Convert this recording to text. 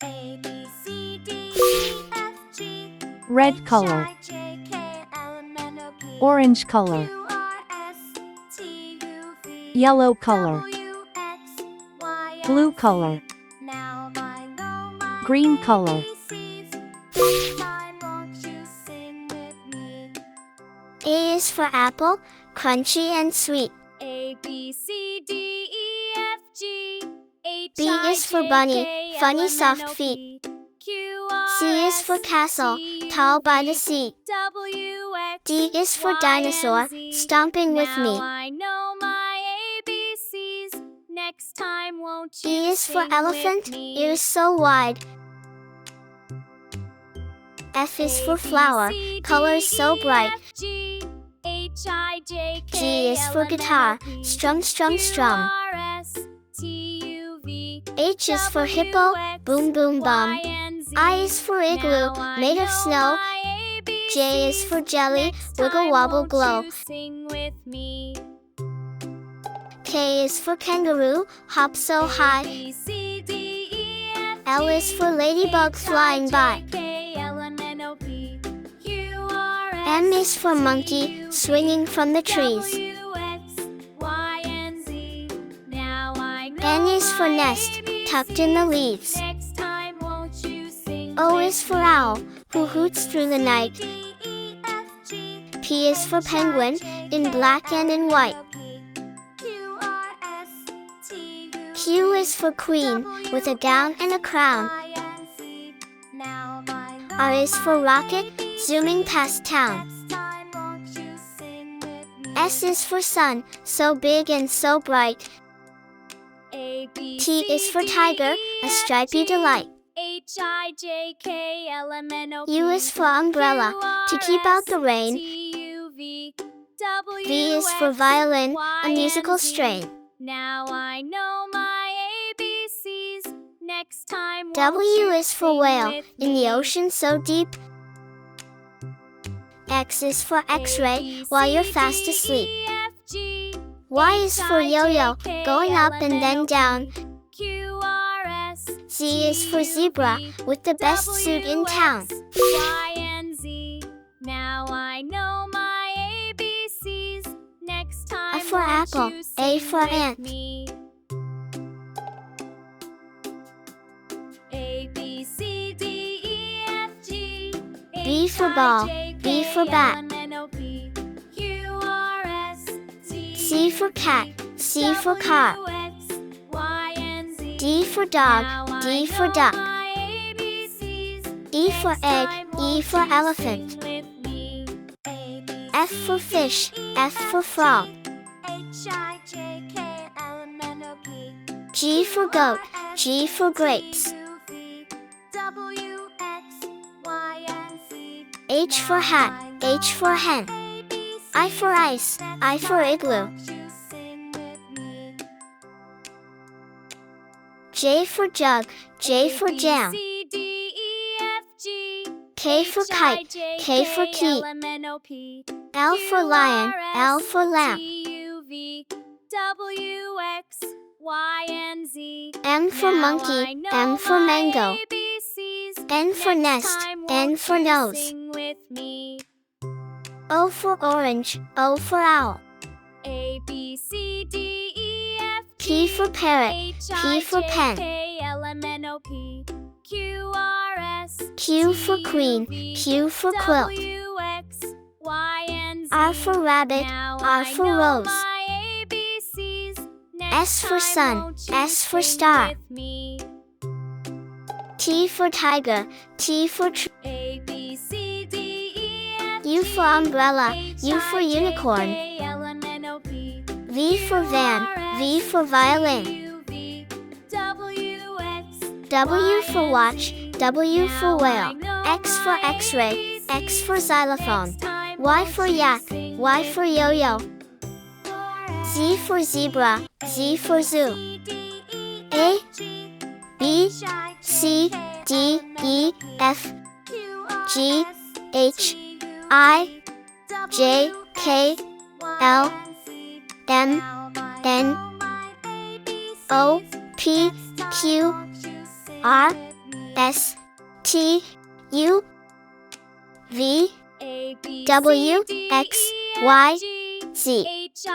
A, B, C, D, E, F, G, Red color. H, I, J, K, L, M, N, O, P, Orange color. Q, R, S, T, U, V, Yellow color. W, X, Y, and Blue Z. color. Now I know my Green color. ABCs. This time won't you sing with me? A is for apple, crunchy and sweet. A, B, C, D, E, F, G, H, B I, is for J, bunny, K, funny L, M, soft N, O, feet. P, Q, R, C is for S, castle, T, U, tall by the V, sea. W, X, D is for Y, dinosaur, and Z. stomping with Now me. I know my ABCs. Next time won't you E is for sing elephant, with me? ears so wide. F is for flower, colors so bright. G G is for guitar, strum, strum, strum. H is for hippo, boom, boom, bum. I is for igloo, made of snow. J is for jelly, wiggle, wobble, glow. K is for kangaroo, hop so high. L is for ladybug, flying by. M is for monkey, swinging from the trees. N is for nest, tucked in the leaves. O is for owl, who hoots through the night. P is for penguin, in black and in white. Q is for queen, with a gown and a crown. R is for rocket, zooming past town. S is for sun, so big and so bright. T is for tiger, a stripy delight. U is for umbrella, to keep out the rain. V is for violin, a musical strain. Now I know my ABCs. Next time W is for whale, in the ocean so deep. X is for X-ray, while you're fast asleep. Y is for yo-yo, going up and then down. Z is for zebra, with the best suit in town. Y and Z. Now I know my ABCs. Next time A for apple, you A sing for with ant. me. A, B, C, D, E, F, G, B for ball, B for bat. C for cat, C for car. D for dog, D for duck. E for egg, E for elephant. F for fish, F for frog. G for goat, G for grapes. H for hat, H for hen. I for ice, I for igloo. J for jug, J for jam. K for kite, K for key. L for lion, L for lamp. M for monkey, M for mango. N for nest, N for nose. O for orange, O for owl. A, B, C, D, E, F, P for parrot, P for pen. Q for queen, Q for quilt. R for rabbit, R for rose. S for sun, S for star. T for tiger, T for U for umbrella, U for unicorn. V for van, V for violin. W for watch, W for whale. X for x-ray, X for xylophone. Y for yak, Y for yo-yo. Z for zebra, Z for zoo. A, B, C, D, E, F, G, H, I, J, K, L, M, N, O, P, Q, R, S T U V A, B, W, C, D, X, E, F, Y, G, Z. H, I.